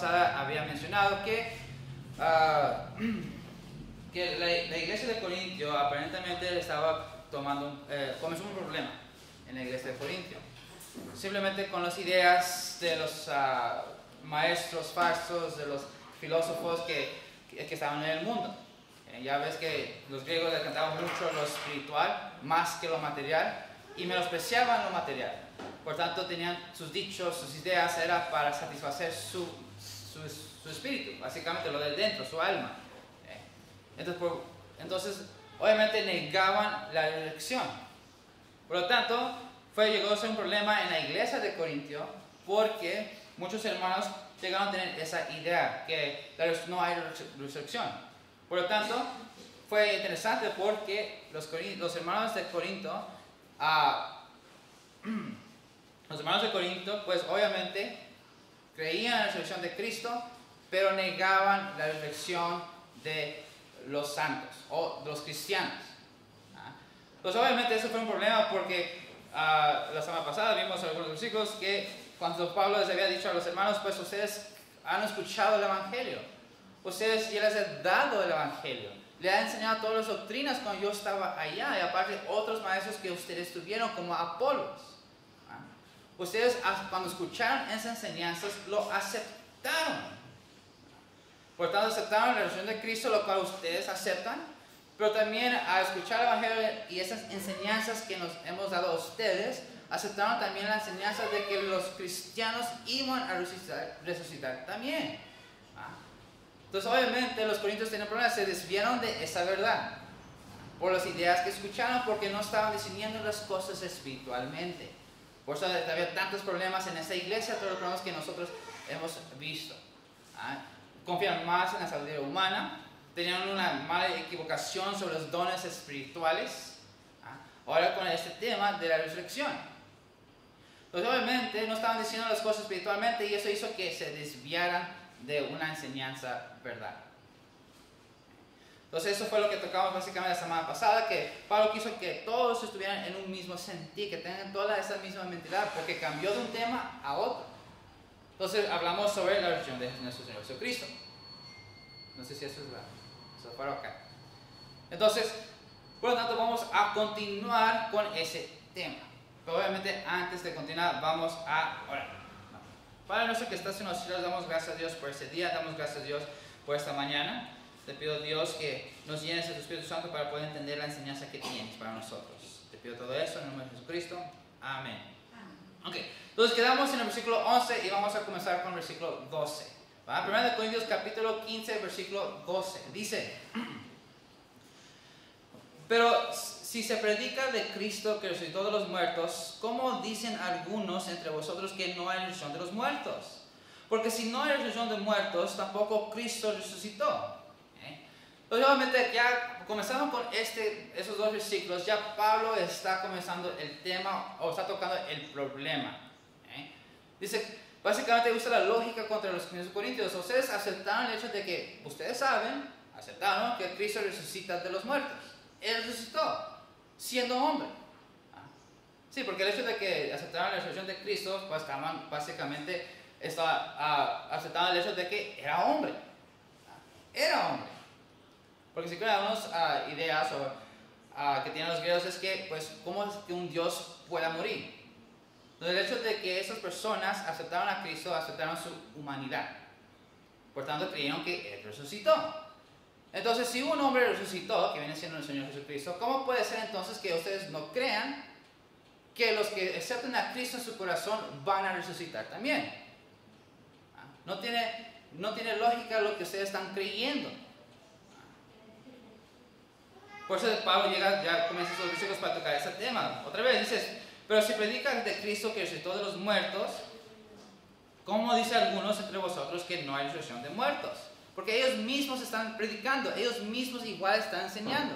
pasada había mencionado que, que la iglesia de Corintio aparentemente estaba comenzó un problema en la iglesia de Corintio. Simplemente con las ideas de los maestros falsos, de los filósofos que estaban en el mundo. Ya ves que los griegos les cantaban mucho lo espiritual más que lo material y menospreciaban lo material. Por tanto, tenían sus dichos, sus ideas, era para satisfacer su espíritu, básicamente lo del dentro, su alma. Entonces, obviamente negaban la resurrección. Por lo tanto, llegó a ser un problema en la iglesia de Corintio porque muchos hermanos llegaron a tener esa idea que no hay resurrección. Por lo tanto, fue interesante porque los hermanos de Corinto, pues obviamente creían en la resurrección de Cristo, pero negaban la resurrección de los santos o de los cristianos. Pues obviamente eso fue un problema porque la semana pasada vimos algunos versículos que cuando Pablo les había dicho a los hermanos, pues ustedes han escuchado el Evangelio, ustedes ya les he dado el Evangelio, le he enseñado todas las doctrinas cuando yo estaba allá, y aparte otros maestros que ustedes tuvieron como Apolos. Ustedes cuando escucharon esas enseñanzas lo aceptaron. Por tanto, aceptaron la resurrección de Cristo, lo cual ustedes aceptan, pero también al escuchar el Evangelio y esas enseñanzas que nos hemos dado a ustedes, aceptaron también la enseñanza de que los cristianos iban a resucitar también. Entonces, obviamente, los corintios tenían problemas, se desviaron de esa verdad por las ideas que escucharon, porque no estaban discerniendo las cosas espiritualmente. Por eso había tantos problemas en esa iglesia, todos los problemas que nosotros hemos visto. Confían más en la sabiduría humana, tenían una mala equivocación sobre los dones espirituales. Ahora con este tema de la resurrección. Entonces obviamente no estaban diciendo las cosas espiritualmente y eso hizo que se desviaran de una enseñanza verdad. Entonces eso fue lo que tocamos básicamente la semana pasada, que Pablo quiso que todos estuvieran en un mismo sentir, que tengan toda esa misma mentalidad, porque cambió de un tema a otro. Entonces hablamos sobre la resurrección de nuestro Señor Jesucristo. No sé si eso es verdad. Eso fue acá. Entonces, por lo tanto, vamos a continuar con ese tema. Pero obviamente, antes de continuar, vamos a orar. Padre nuestro que estás en los cielos, damos gracias a Dios por este día, damos gracias a Dios por esta mañana. Te pido, Dios, que nos llenes de tu Espíritu Santo para poder entender la enseñanza que tienes para nosotros. Te pido todo eso en el nombre de Jesucristo. Amén. Ok, entonces quedamos en el versículo 11 y vamos a comenzar con el versículo 12. ¿Va? 1 Corintios capítulo 15, versículo 12. Dice: pero si se predica de Cristo que resucitó de los muertos, ¿cómo dicen algunos entre vosotros que no hay resurrección de los muertos? Porque si no hay resurrección de muertos, tampoco Cristo resucitó. Entonces obviamente ya comenzando con esos dos versículos, ya Pablo está comenzando el tema o está tocando el problema. Dice, básicamente usa la lógica contra los corintios. Ustedes aceptaron el hecho de que, ustedes aceptaron que Cristo resucita de los muertos. Él resucitó, siendo hombre. Sí, porque el hecho de que aceptaron la resurrección de Cristo, pues estaban básicamente aceptaban el hecho de que era hombre. Era hombre. Porque si creen algunas ideas que tienen los griegos es que, pues, ¿cómo es que un Dios pueda morir? Entonces, el hecho de que esas personas aceptaron a Cristo, aceptaron su humanidad. Por tanto, creyeron que Él resucitó. Entonces, si un hombre resucitó, que viene siendo el Señor Jesucristo, ¿cómo puede ser entonces que ustedes no crean que los que aceptan a Cristo en su corazón van a resucitar también? No tiene lógica lo que ustedes están creyendo. Por eso Pablo ya comienza sus versículos para tocar ese tema. Otra vez dices, pero si predican de Cristo que resucitó de los muertos, ¿cómo dice algunos entre vosotros que no hay resurrección de muertos? Porque ellos mismos están predicando, ellos mismos igual están enseñando.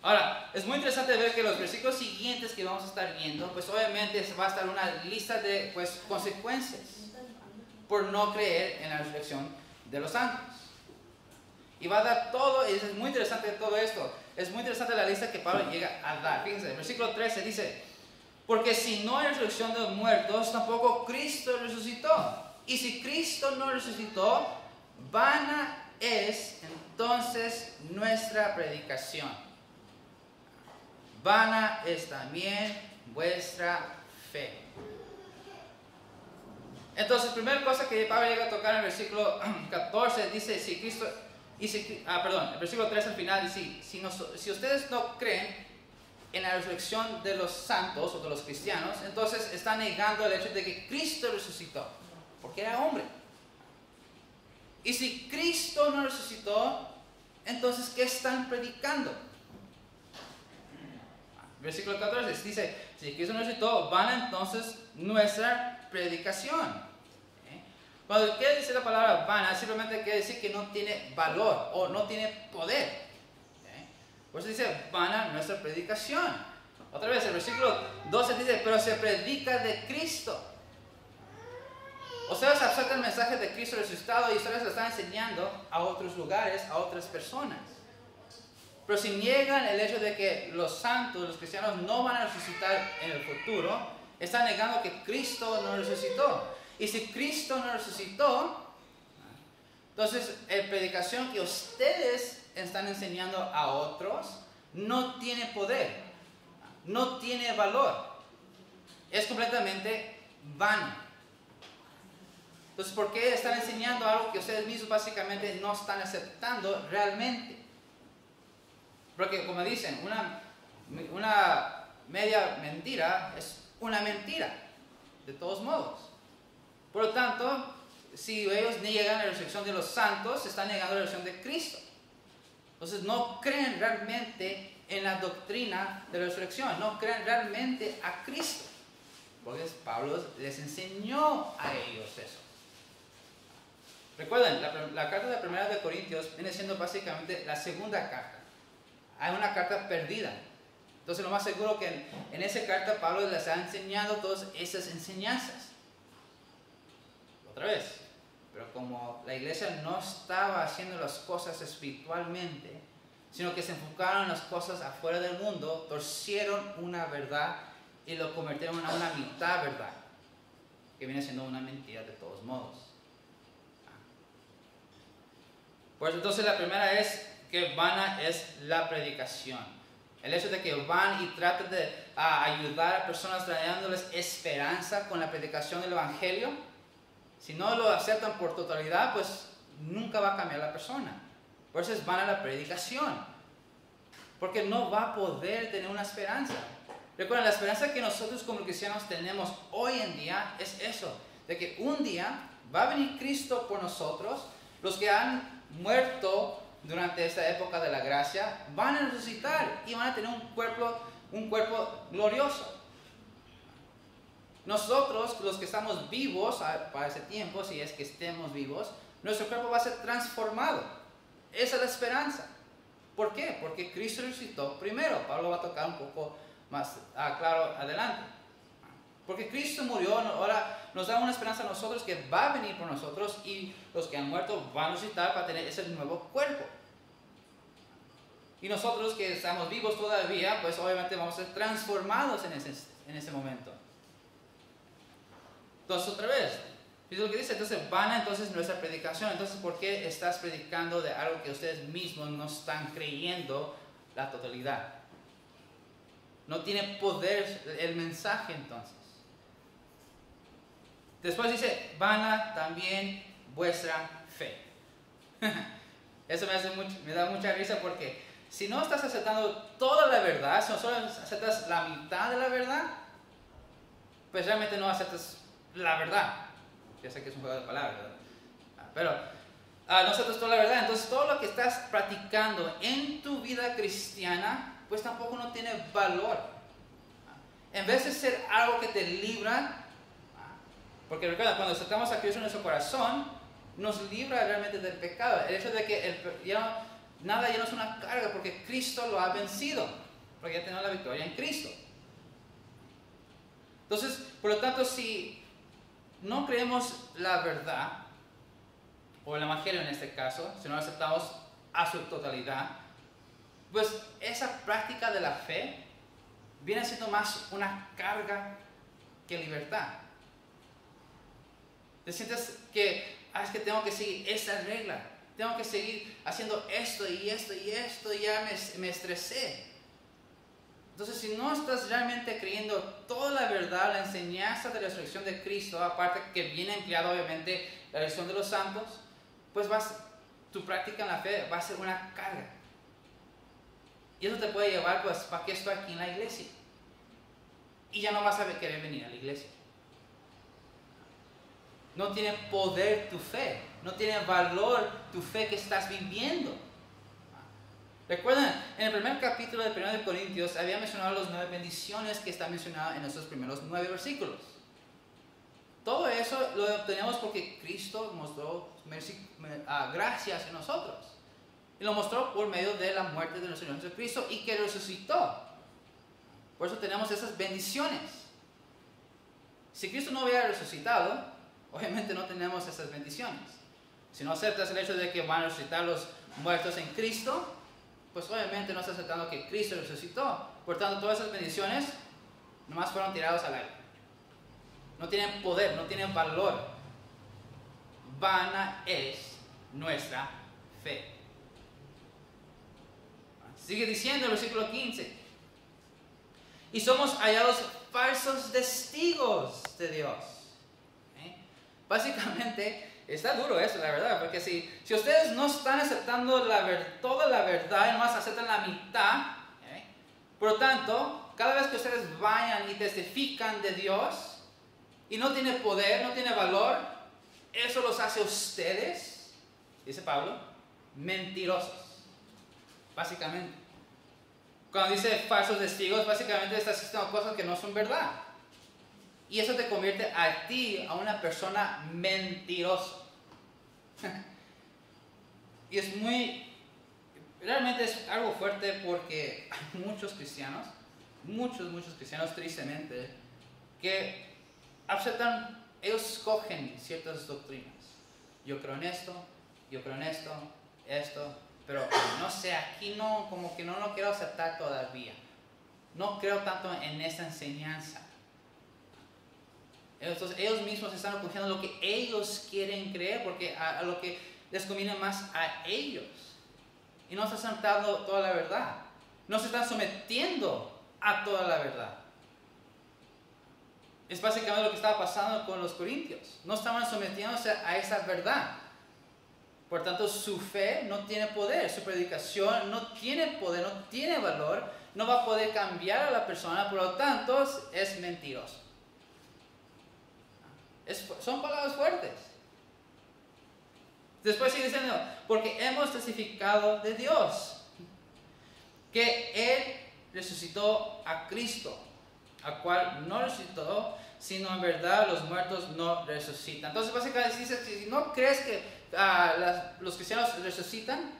Ahora, es muy interesante ver que los versículos siguientes que vamos a estar viendo, pues obviamente va a estar una lista de consecuencias por no creer en la resurrección de los santos. Y va a dar todo, y es muy interesante todo esto. Es muy interesante la lista que Pablo llega a dar. Fíjense, el versículo 13 dice: porque si no hay resurrección de los muertos, tampoco Cristo resucitó. Y si Cristo no resucitó, vana es entonces nuestra predicación. Vana es también vuestra fe. Entonces, primera cosa que Pablo llega a tocar en el versículo 14, dice, si Cristo, el versículo 3 al final dice, si ustedes no creen en la resurrección de los santos o de los cristianos, entonces están negando el hecho de que Cristo resucitó, porque era hombre. Y si Cristo no resucitó, entonces, ¿qué están predicando? Versículo 14 dice, si Cristo no resucitó, van entonces nuestra predicación. Cuando quiere decir la palabra vana, simplemente quiere decir que no tiene valor o no tiene poder. Por eso dice vana nuestra predicación. Otra vez, el versículo 12 dice, pero se predica de Cristo. Ustedes aceptan el mensaje de Cristo resucitado y ustedes lo están enseñando a otros lugares, a otras personas. Pero si niegan el hecho de que los santos, los cristianos, no van a resucitar en el futuro, están negando que Cristo no resucitó. Y si Cristo no resucitó, entonces la predicación que ustedes están enseñando a otros no tiene poder, no tiene valor. Es completamente vano. Entonces, ¿por qué están enseñando algo que ustedes mismos básicamente no están aceptando realmente? Porque, como dicen, una media mentira es una mentira, de todos modos. Por lo tanto, si ellos niegan la resurrección de los santos, están negando la resurrección de Cristo. Entonces, no creen realmente en la doctrina de la resurrección, no creen realmente a Cristo. Porque Pablo les enseñó a ellos eso. Recuerden, la carta de Primera de Corintios viene siendo básicamente la segunda carta. Hay una carta perdida. Entonces, lo más seguro que en esa carta Pablo les ha enseñado todas esas enseñanzas. Otra vez, pero como la iglesia no estaba haciendo las cosas espiritualmente, sino que se enfocaron en las cosas afuera del mundo, torcieron una verdad y lo convirtieron en una mitad verdad, que viene siendo una mentira de todos modos. Pues entonces la primera es que vana es la predicación. El hecho de que van y tratan de ayudar a personas trayéndoles esperanza con la predicación del evangelio, si no lo aceptan por totalidad, pues nunca va a cambiar la persona. Por eso es vana la predicación, porque no va a poder tener una esperanza. Recuerden, la esperanza que nosotros como cristianos tenemos hoy en día es eso, de que un día va a venir Cristo por nosotros. Los que han muerto durante esta época de la gracia van a resucitar y van a tener un cuerpo glorioso. Nosotros, los que estamos vivos para ese tiempo, si es que estemos vivos, nuestro cuerpo va a ser transformado. Esa es la esperanza. ¿Por qué? Porque Cristo resucitó primero. Pablo va a tocar un poco más claro adelante. Porque Cristo murió, ahora nos da una esperanza a nosotros que va a venir por nosotros y los que han muerto van a resucitar para tener ese nuevo cuerpo. Y nosotros que estamos vivos todavía, pues obviamente vamos a ser transformados en ese momento. Entonces, otra vez, ¿es lo que dice? Entonces, vana entonces nuestra predicación. Entonces, ¿por qué estás predicando de algo que ustedes mismos no están creyendo la totalidad? No tiene poder el mensaje entonces. Después dice, vana también vuestra fe. Eso me da mucha risa porque si no estás aceptando toda la verdad, si no solo aceptas la mitad de la verdad, pues realmente no aceptas la verdad. Ya sé que es un juego de palabras, ¿verdad? Pero no aceptas toda la verdad. Entonces todo lo que estás practicando en tu vida cristiana, pues tampoco no tiene valor. En vez de ser algo que te libra, porque recuerda, cuando aceptamos a Cristo en nuestro corazón, nos libra realmente del pecado. El hecho de que nada ya no es una carga, porque Cristo lo ha vencido, porque ya tenemos la victoria en Cristo. Entonces, por lo tanto, si no creemos la verdad, o el evangelio en este caso, si no lo aceptamos a su totalidad, pues esa práctica de la fe viene siendo más una carga que libertad. Te sientes que, es que tengo que seguir esta regla. Tengo que seguir haciendo esto y esto y esto. Y ya me estresé. Entonces, si no estás realmente creyendo toda la verdad, la enseñanza de la resurrección de Cristo, aparte que viene empleado obviamente la resurrección de los santos, pues tu práctica en la fe va a ser una carga. Y eso te puede llevar, pues, ¿para qué estoy aquí en la iglesia? Y ya no vas a querer venir a la iglesia. No tiene poder tu fe, no tiene valor tu fe que estás viviendo. Recuerden, en el primer capítulo de 1 de Corintios había mencionado las 9 bendiciones que está mencionado en esos primeros 9 versículos. Todo eso lo obtenemos porque Cristo mostró gracia hacia nosotros. Y lo mostró por medio de la muerte de nuestro Señor Jesucristo y que resucitó. Por eso tenemos esas bendiciones. Si Cristo no hubiera resucitado, obviamente no tenemos esas bendiciones. Si no aceptas el hecho de que van a resucitar los muertos en Cristo, pues obviamente no estás aceptando que Cristo resucitó. Por tanto, todas esas bendiciones nomás fueron tirados al aire. No tienen poder, no tienen valor. Vana es nuestra fe. Sigue diciendo el versículo 15. Y somos hallados falsos testigos de Dios. Básicamente, está duro eso, la verdad, porque si ustedes no están aceptando toda la verdad y nomás aceptan la mitad, por lo tanto, cada vez que ustedes vayan y testifican de Dios y no tiene poder, no tiene valor, eso los hace ustedes, dice Pablo, mentirosos. Básicamente. Cuando dice falsos testigos, básicamente estás diciendo cosas que no son verdad. Y eso te convierte a ti, a una persona mentirosa. Y realmente es algo fuerte porque hay muchos cristianos tristemente, que aceptan, ellos escogen ciertas doctrinas. Yo creo en esto, esto, pero no sé, aquí no, como que no lo quiero aceptar todavía. No creo tanto en esa enseñanza. Entonces ellos mismos están escogiendo lo que ellos quieren creer, porque a lo que les conviene más a ellos. Y no se están dando toda la verdad. No se están sometiendo a toda la verdad. Es básicamente lo que estaba pasando con los corintios. No estaban sometiéndose a esa verdad. Por tanto, su fe no tiene poder. Su predicación no tiene poder, no tiene valor. No va a poder cambiar a la persona. Por lo tanto, es mentiroso. Son palabras fuertes. Después sigue diciendo, porque hemos testificado de Dios, que Él resucitó a Cristo, a cual no resucitó, sino en verdad los muertos no resucitan. Entonces básicamente dice, si no crees que los cristianos resucitan,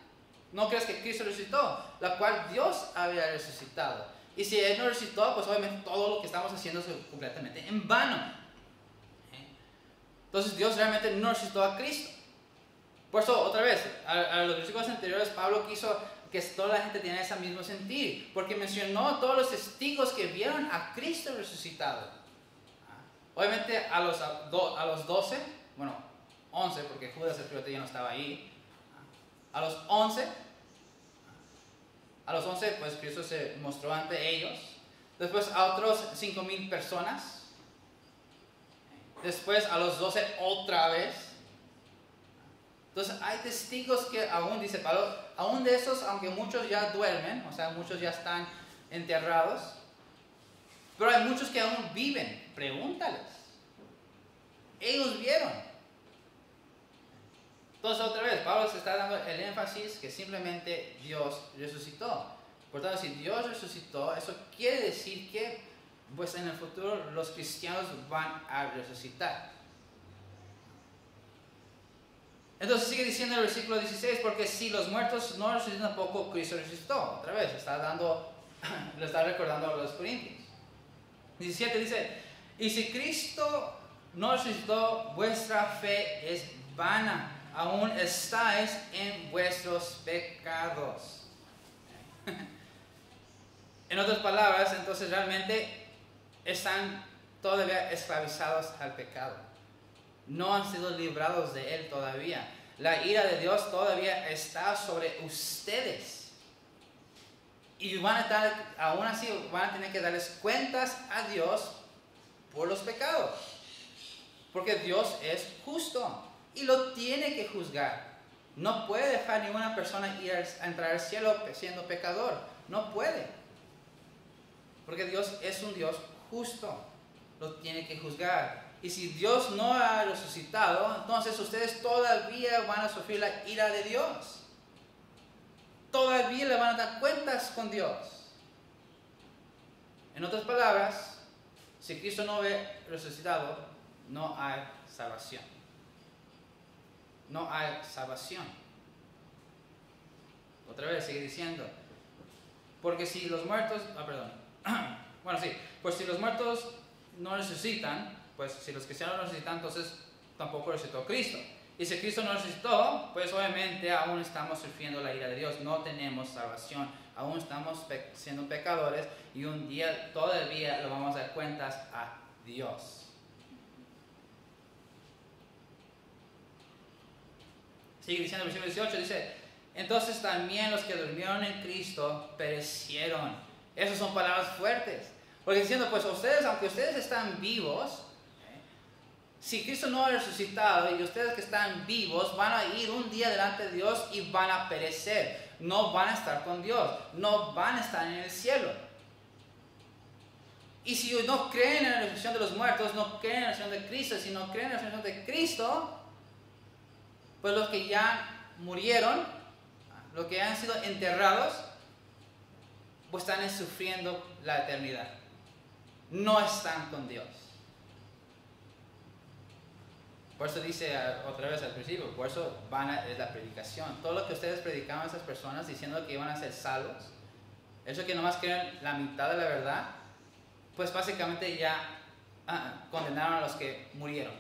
no crees que Cristo resucitó, la cual Dios había resucitado. Y si Él no resucitó, pues obviamente todo lo que estamos haciendo es completamente en vano. Entonces Dios realmente no resucitó a Cristo. Por eso, otra vez, a los versículos anteriores, Pablo quiso que toda la gente tenga ese mismo sentir, porque mencionó todos los testigos que vieron a Cristo resucitado. Obviamente a los 12, bueno, 11, porque Judas el ya no estaba ahí. A los 11, pues Cristo se mostró ante ellos. Después a otros 5,000 personas. Después a los 12 otra vez. Entonces hay testigos que aún, dice Pablo, aún de esos, aunque muchos ya duermen, o sea, muchos ya están enterrados, pero hay muchos que aún viven. Pregúntales. Ellos vieron. Entonces otra vez, Pablo se está dando el énfasis que simplemente Dios resucitó. Por tanto, si Dios resucitó, eso quiere decir que pues en el futuro los cristianos van a resucitar. Entonces sigue diciendo el versículo 16, porque si los muertos no resucitan tampoco, Cristo resucitó. Otra vez, le está recordando a los corintios. 17 dice, y si Cristo no resucitó, vuestra fe es vana, aún estáis en vuestros pecados. En otras palabras, entonces realmente están todavía esclavizados al pecado. no han sido librados de Él todavía. La ira de Dios todavía está sobre ustedes. Y aún así van a tener que darles cuentas a Dios por los pecados. Porque Dios es justo y lo tiene que juzgar. No puede dejar ninguna persona ir a entrar al cielo siendo pecador. No puede. Porque Dios es un Dios justo. Lo tiene que juzgar. Y si Dios no ha resucitado, entonces ustedes todavía van a sufrir la ira de Dios. Todavía le van a dar cuentas con Dios. En otras palabras, si Cristo no ve resucitado, no hay salvación. No hay salvación. Otra vez sigue diciendo, porque si los muertos, pues si los muertos no resucitan, pues si los cristianos no resucitan, entonces tampoco resucitó Cristo. Y si Cristo no resucitó, pues obviamente aún estamos sufriendo la ira de Dios, no tenemos salvación, aún estamos siendo pecadores y un día todavía lo vamos a dar cuentas a Dios. Sigue diciendo el versículo 18, dice, entonces también los que durmieron en Cristo perecieron. Esas son palabras fuertes. Porque diciendo, pues ustedes, aunque ustedes están vivos, si Cristo no ha resucitado y ustedes que están vivos van a ir un día delante de Dios y van a perecer. No van a estar con Dios, no van a estar en el cielo. Y si no creen en la resurrección de los muertos, no creen en la resurrección de Cristo, si no creen en la resurrección de Cristo, pues los que ya murieron, los que han sido enterrados, pues están sufriendo la eternidad. No están con Dios. Por eso dice otra vez al principio, por eso es la predicación. Todo lo que ustedes predicaban a esas personas diciendo que iban a ser salvos, eso que nomás creen la mitad de la verdad, pues básicamente ya condenaron a los que murieron.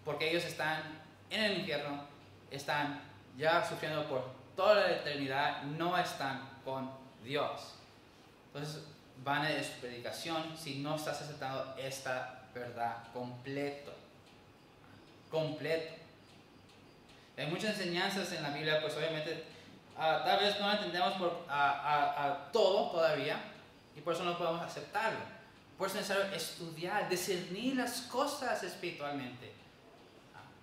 Porque ellos están en el infierno, están ya sufriendo por toda la eternidad, no están con Dios. Entonces, vana es su predicación si no estás aceptando esta verdad completo. Hay muchas enseñanzas en la Biblia, pues obviamente tal vez no entendemos todo todavía y por eso no podemos aceptarlo. Por eso es necesario estudiar, discernir las cosas espiritualmente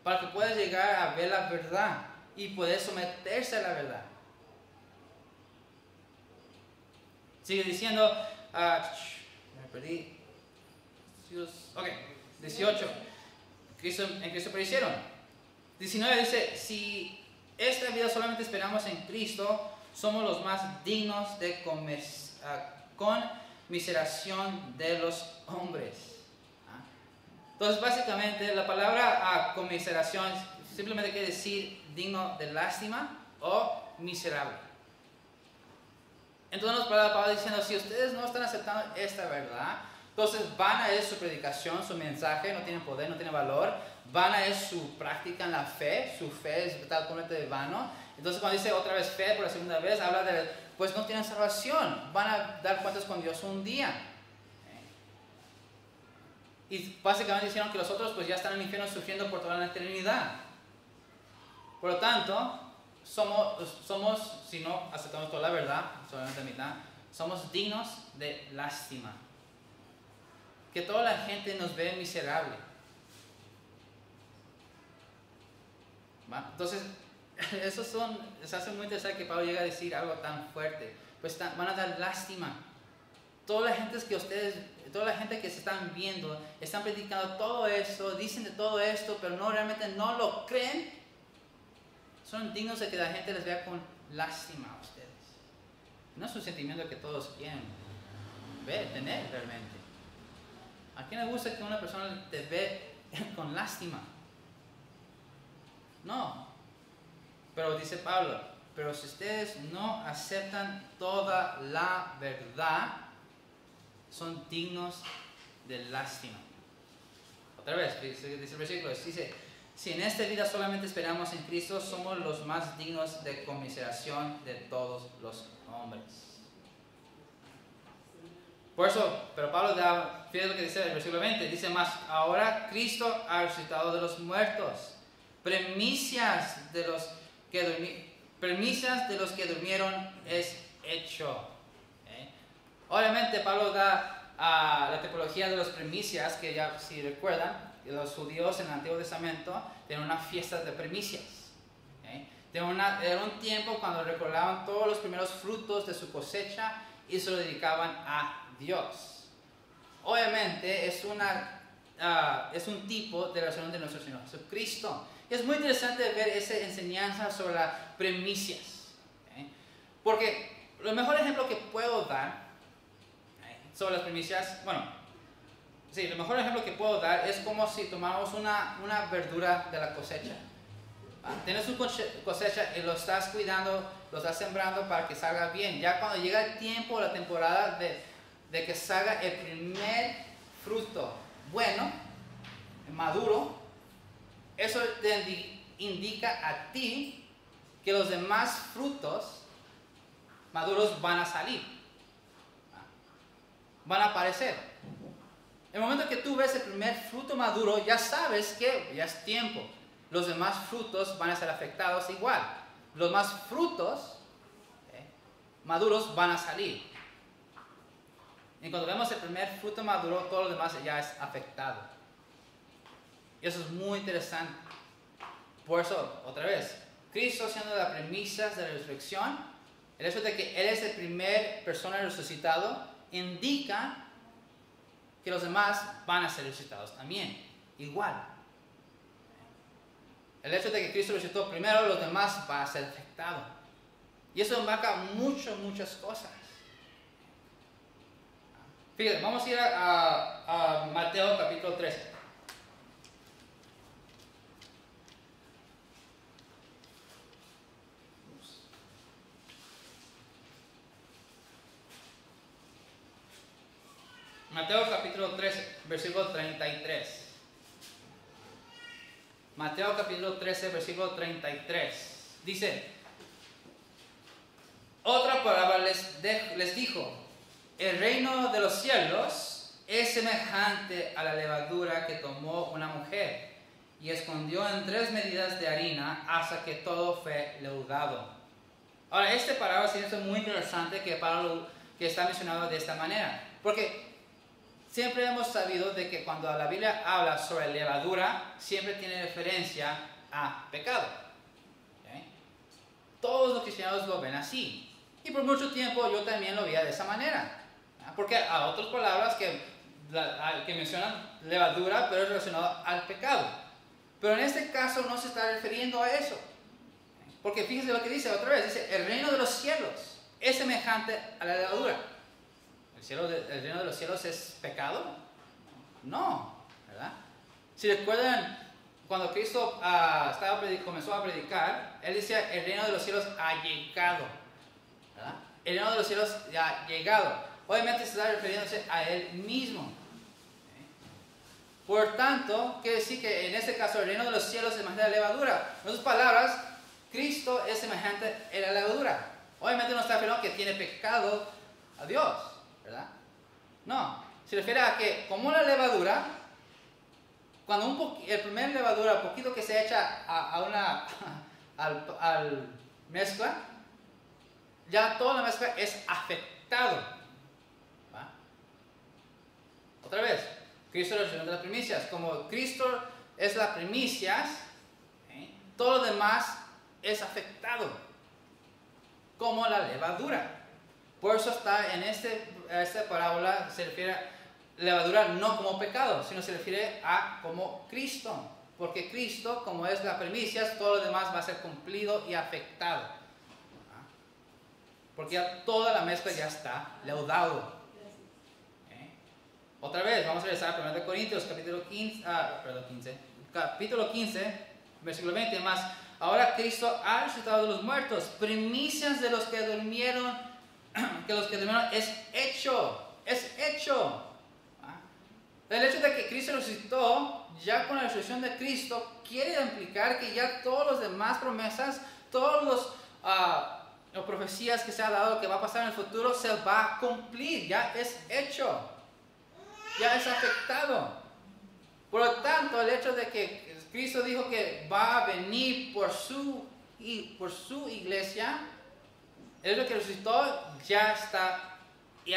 para que puedas llegar a ver la verdad y poder someterse a la verdad. Sigue diciendo, me perdí. Ok, 18. En Cristo perecieron. 19 dice, si esta vida solamente esperamos en Cristo, somos los más dignos de conmiseración de los hombres. Entonces básicamente la palabra conmiseración simplemente quiere decir digno de lástima o miserable. Entonces Pablo diciendo, si ustedes no están aceptando esta verdad, entonces vana es su predicación, su mensaje, no tiene poder, no tiene valor. Vana es su práctica en la fe, su fe es totalmente vano. Entonces cuando dice otra vez fe por la segunda vez, habla de, pues no tienen salvación, van a dar cuentas con Dios un día. Y básicamente dijeron que los otros pues ya están en el infierno sufriendo por toda la eternidad. Por lo tanto, somos, si no aceptamos toda la verdad, solamente la mitad, somos dignos de lástima. Que toda la gente nos ve miserable. ¿Va? Entonces, se hace muy interesante que Pablo llegue a decir algo tan fuerte. Pues van a dar lástima. Toda la gente que se están viendo, están predicando todo esto, dicen de todo esto, pero realmente no lo creen, son dignos de que la gente les vea con lástima a ustedes. No es un sentimiento que todos quieren tener realmente. ¿A quién le gusta que una persona te ve con lástima? No. Pero dice Pablo, pero si ustedes no aceptan toda la verdad, son dignos de lástima. Otra vez, dice el versículo, dice, si en esta vida solamente esperamos en Cristo, somos los más dignos de conmiseración de todos los hombres. Por eso, pero Pablo da, fíjate lo que dice el versículo 20, dice más, ahora Cristo ha resucitado de los muertos, premisas de los que durmieron es hecho. Obviamente Pablo da la tipología de las primicias, que ya si recuerdan, los judíos en el Antiguo Testamento tenían una fiesta de primicias. Era un tiempo cuando recordaban todos los primeros frutos de su cosecha y se lo dedicaban a Dios. Obviamente es un tipo de relación de nuestro Señor Jesucristo. Y es muy interesante ver esa enseñanza sobre las primicias. Porque el mejor ejemplo que puedo dar sobre las primicias, el mejor ejemplo que puedo dar es como si tomáramos una verdura de la cosecha. Tienes tu cosecha y lo estás cuidando, lo estás sembrando para que salga bien. Ya cuando llega el tiempo, la temporada de que salga el primer fruto bueno, maduro, eso te indica a ti que los demás frutos maduros van a salir, van a aparecer. En el momento que tú ves el primer fruto maduro, ya sabes que ya es tiempo. Los demás frutos van a ser afectados igual. Los más frutos maduros van a salir. Y cuando vemos el primer fruto maduro, todo lo demás ya es afectado. Y eso es muy interesante. Por eso, otra vez, Cristo siendo la premisa de la resurrección, el hecho de que Él es la primera persona resucitado, indica que los demás van a ser resucitados también, igual. El hecho de que Cristo resucitó primero, los demás van a ser afectados. Y eso marca muchas cosas. Fíjate, vamos a ir a Mateo capítulo 13. Mateo capítulo 13, versículo 33. Mateo capítulo 13, versículo 33. Dice, otra palabra les dijo, el reino de los cielos es semejante a la levadura que tomó una mujer y escondió en 3 medidas de harina hasta que todo fue leudado. Ahora, esta palabra sí es muy interesante que Pablo que está mencionado de esta manera, porque siempre hemos sabido de que cuando la Biblia habla sobre levadura, siempre tiene referencia a pecado. ¿Okay? Todos los cristianos lo ven así. Y por mucho tiempo yo también lo veía de esa manera. Porque hay otras palabras que mencionan levadura, pero es relacionado al pecado. Pero en este caso no se está refiriendo a eso. Porque fíjense lo que dice otra vez. Dice, el reino de los cielos es semejante a la levadura. ¿El reino de los cielos es pecado? No, ¿verdad? Si recuerdan, cuando Cristo comenzó a predicar, Él decía, el reino de los cielos ha llegado, ¿verdad? El reino de los cielos ha llegado. Obviamente se está refiriéndose a Él mismo. Por tanto, quiere decir que en este caso el reino de los cielos es semejante a la levadura. En otras palabras, Cristo es semejante a la levadura. Obviamente no está refiriendo que tiene pecado a Dios, ¿verdad? No, se refiere a que como una levadura, cuando el primer levadura, poquito que se echa al mezcla, ya toda la mezcla es afectado. ¿Va? Otra vez, Cristo es de las primicias. Como Cristo es las primicias, todo lo demás es afectado, como la levadura. Por eso está en esta parábola, se refiere a levadura no como pecado, sino se refiere a como Cristo. Porque Cristo, como es la primicia, todo lo demás va a ser cumplido y afectado. Porque ya toda la mezcla ya está leudado. Otra vez, vamos a regresar a 1 Corintios, capítulo 15, versículo 20 más. Ahora Cristo ha resucitado de los muertos, primicias de los que durmieron, es hecho. El hecho de que Cristo resucitó, ya con la resurrección de Cristo, quiere implicar que ya todas las demás promesas, todos las profecías que se ha dado que va a pasar en el futuro se va a cumplir, ya es hecho, ya es afectado. Por lo tanto, el hecho de que Cristo dijo que va a venir por su iglesia, el hecho que resucitó ya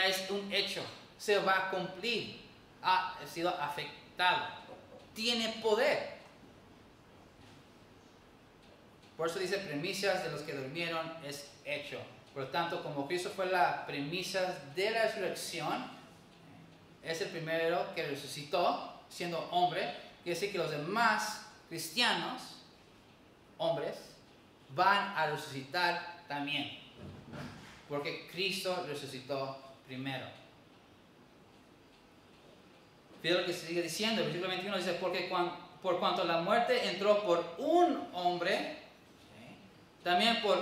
es un hecho, se va a cumplir, ha sido afectado, tiene poder. Por eso dice premisas de los que durmieron es hecho. Por lo tanto, como Cristo fue la premisa de la resurrección, es el primero que resucitó siendo hombre, quiere decir que los demás cristianos, hombres, van a resucitar también. Porque Cristo resucitó primero. Fíjate lo que sigue diciendo, el versículo 21 dice, porque por cuanto la muerte entró por un hombre, también por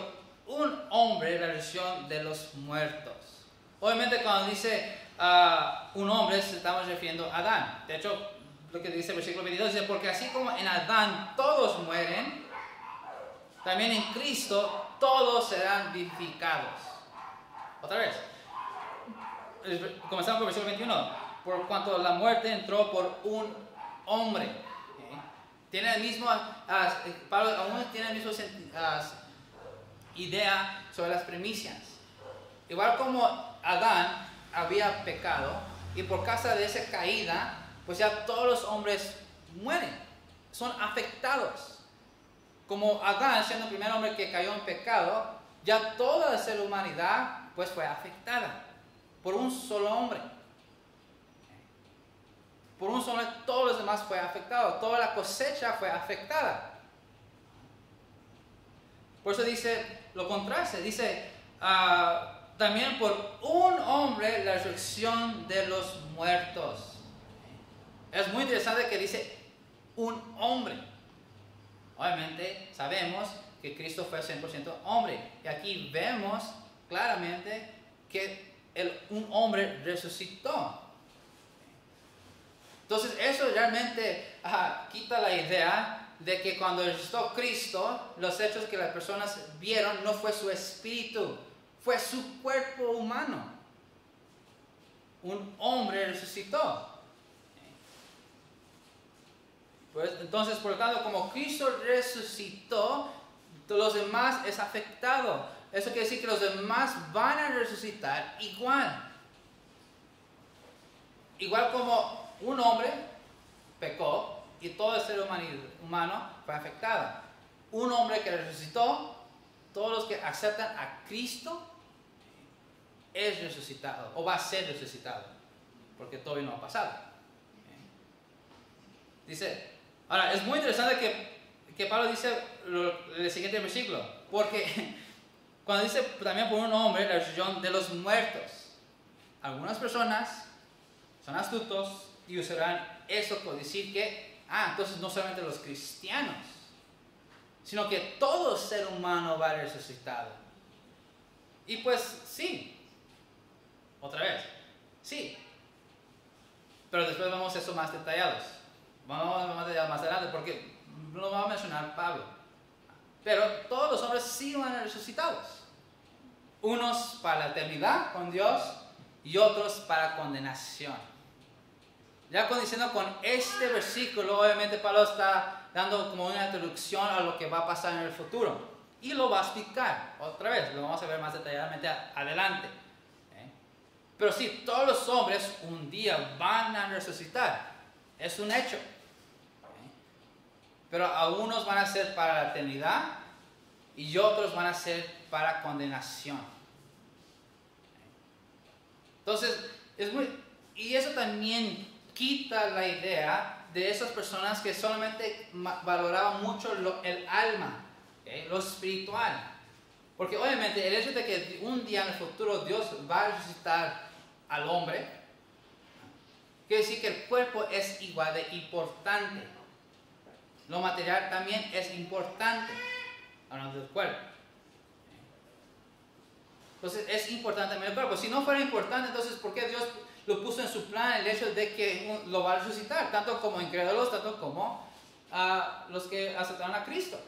un hombre la resurrección de los muertos. Obviamente cuando dice un hombre, se estamos refiriendo a Adán. De hecho, lo que dice el versículo 22 dice, porque así como en Adán todos mueren, también en Cristo todos serán vivificados. Otra vez, comenzamos con el versículo 21. Por cuanto la muerte entró por un hombre. Tiene el mismo, Pablo aún tiene el mismo idea sobre las primicias. Igual como Adán había pecado y por causa de esa caída, pues ya todos los hombres mueren, son afectados. Como Adán, siendo el primer hombre que cayó en pecado, ya toda la ser humanidad pues fue afectada por un solo hombre. Por un solo hombre, todos los demás fue afectado, toda la cosecha fue afectada. Por eso dice lo contraste, dice también por un hombre la resurrección de los muertos. Es muy interesante que dice un hombre. Obviamente sabemos que Cristo fue 100% hombre. Y aquí vemos claramente que un hombre resucitó. Entonces eso realmente quita la idea de que cuando resucitó Cristo, los hechos que las personas vieron no fue su espíritu, fue su cuerpo humano. Un hombre resucitó. Pues, entonces, por lo tanto, como Cristo resucitó, los demás es afectado. Eso quiere decir que los demás van a resucitar igual. Igual como un hombre pecó y todo el ser humano fue afectado. Un hombre que resucitó, todos los que aceptan a Cristo es resucitado o va a ser resucitado, porque todavía no ha pasado. Dice, ahora es muy interesante que Pablo dice el siguiente versículo, porque cuando dice también por un hombre la resurrección de los muertos, algunas personas son astutos y usarán eso por decir que, entonces no solamente los cristianos, sino que todo ser humano va a resucitado. Y pues sí, otra vez, sí. Pero después vamos a eso más detallados. Vamos a más adelante porque lo va a mencionar Pablo. Pero todos los hombres sí van a resucitados. Unos para la eternidad con Dios y otros para condenación. Ya diciendo con este versículo, obviamente Pablo está dando como una introducción a lo que va a pasar en el futuro. Y lo va a explicar otra vez, lo vamos a ver más detalladamente adelante. Pero sí, todos los hombres un día van a resucitar. Es un hecho. Pero algunos van a ser para la eternidad y otros van a ser para condenación. Entonces, y eso también quita la idea de esas personas que solamente valoraban mucho el alma, lo espiritual. Porque obviamente el hecho de que un día en el futuro Dios va a resucitar al hombre, quiere decir que el cuerpo es igual de importante. Lo material también es importante, hablando del cuerpo. Entonces es importante también el cuerpo. Si no fuera importante, entonces ¿por qué Dios lo puso en su plan el hecho de que lo va a resucitar? Tanto como incrédulos, tanto como los que aceptaron a Cristo.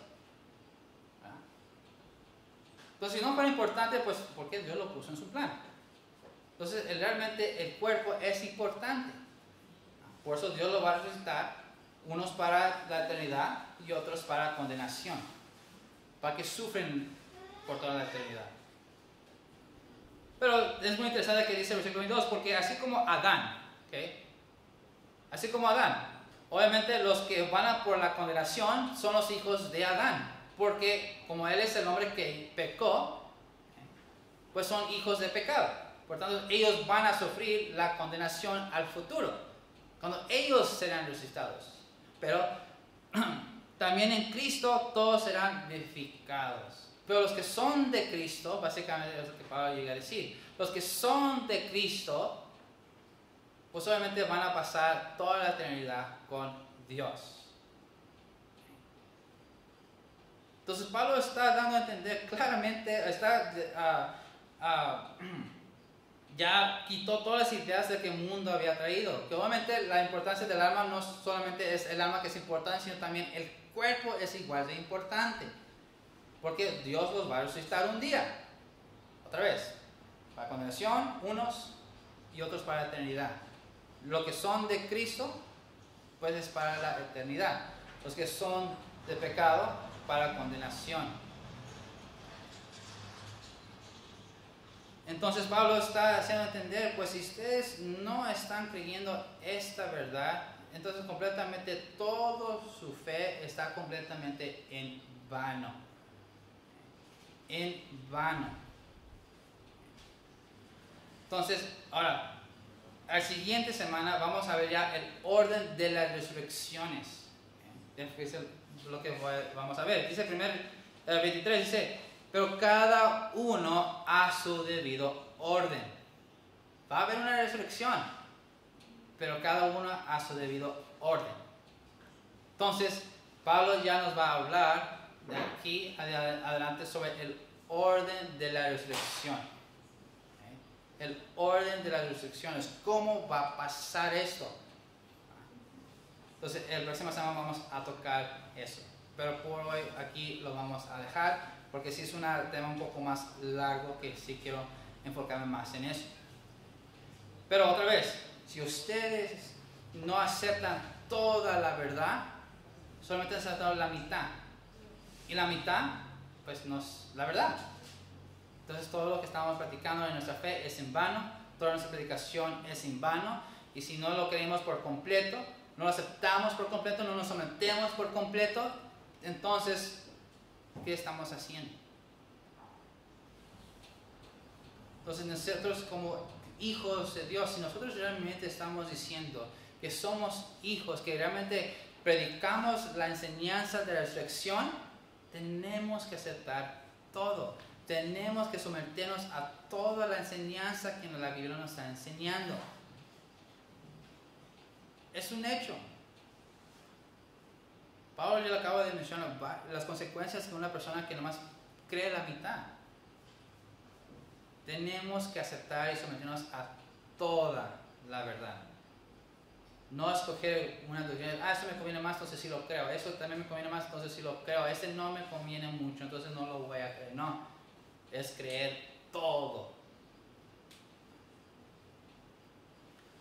Entonces, si no fuera importante, pues, ¿por qué Dios lo puso en su plan? Entonces, realmente el cuerpo es importante. Por eso Dios lo va a resucitar, unos para la eternidad y otros para condenación, para que sufren por toda la eternidad. Pero es muy interesante que dice el versículo 22, porque así como Adán, ¿okay? Así como Adán, obviamente los que van a por la condenación son los hijos de Adán, porque como él es el hombre que pecó, pues son hijos de pecado. Por tanto, ellos van a sufrir la condenación al futuro, cuando ellos serán resucitados. Pero también en Cristo todos serán vivificados. Pero los que son de Cristo, básicamente es lo que Pablo llega a decir, los que son de Cristo, pues obviamente van a pasar toda la eternidad con Dios. Entonces Pablo está dando a entender claramente, ya quitó todas las ideas de que el mundo había traído. Que obviamente la importancia del alma no solamente es el alma que es importante, sino también el cuerpo es igual de importante. Porque Dios los va a resucitar un día. Otra vez, para condenación, unos y otros para la eternidad. Los que son de Cristo, pues es para la eternidad. Los que son de pecado, para condenación. Entonces Pablo está haciendo entender, pues si ustedes no están creyendo esta verdad, entonces completamente toda su fe está completamente en vano. En vano. Entonces, ahora, la siguiente semana vamos a ver ya el orden de las resurrecciones. Es lo que vamos a ver. Dice el 23, dice, pero cada uno a su debido orden. Va a haber una resurrección, pero cada uno a su debido orden. Entonces, Pablo ya nos va a hablar de aquí adelante sobre el orden de la resurrección. El orden de las resurrecciones. ¿Cómo va a pasar esto? Entonces, el próximo semana vamos a tocar eso. Pero por hoy aquí lo vamos a dejar, porque sí es un tema un poco más largo que sí quiero enfocarme más en eso. Pero otra vez, si ustedes no aceptan toda la verdad, solamente aceptan la mitad. Y la mitad, pues no es la verdad. Entonces todo lo que estamos practicando en nuestra fe es en vano, toda nuestra predicación es en vano, y si no lo creemos por completo, no lo aceptamos por completo, no nos sometemos por completo, entonces, ¿qué estamos haciendo? Entonces nosotros como hijos de Dios, si nosotros realmente estamos diciendo que somos hijos, que realmente predicamos la enseñanza de la resurrección, tenemos que aceptar todo. Tenemos que someternos a toda la enseñanza que la Biblia nos está enseñando. Es un hecho. Pablo ya le acaba de mencionar las consecuencias de una persona que nomás cree la mitad. Tenemos que aceptar y someternos a toda la verdad. No escoger una doctrina, esto me conviene más, entonces sí lo creo. Eso también me conviene más, entonces sí lo creo. Este no me conviene mucho, entonces no lo voy a creer. No, es creer todo.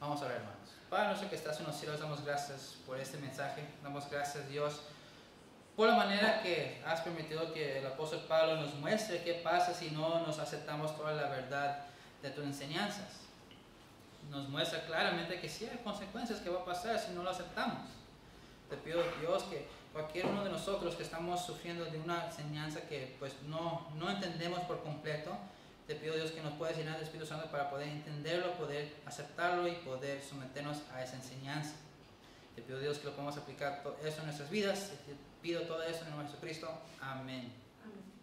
Vamos a ver, hermanos. Padre nuestro que estás en los cielos, damos gracias por este mensaje. Damos gracias, Dios, por la manera que has permitido que el apóstol Pablo nos muestre qué pasa si no nos aceptamos toda la verdad de tus enseñanzas. Nos muestra claramente que sí hay consecuencias que va a pasar si no lo aceptamos. Te pido, Dios, que cualquier uno de nosotros que estamos sufriendo de una enseñanza que pues no entendemos por completo, te pido, Dios, que nos puedas llenar del Espíritu Santo para poder entenderlo, poder aceptarlo y poder someternos a esa enseñanza. Te pido, Dios, que lo podamos aplicar eso en nuestras vidas. Te pido todo eso en el nombre de Jesucristo. Amén. Amén.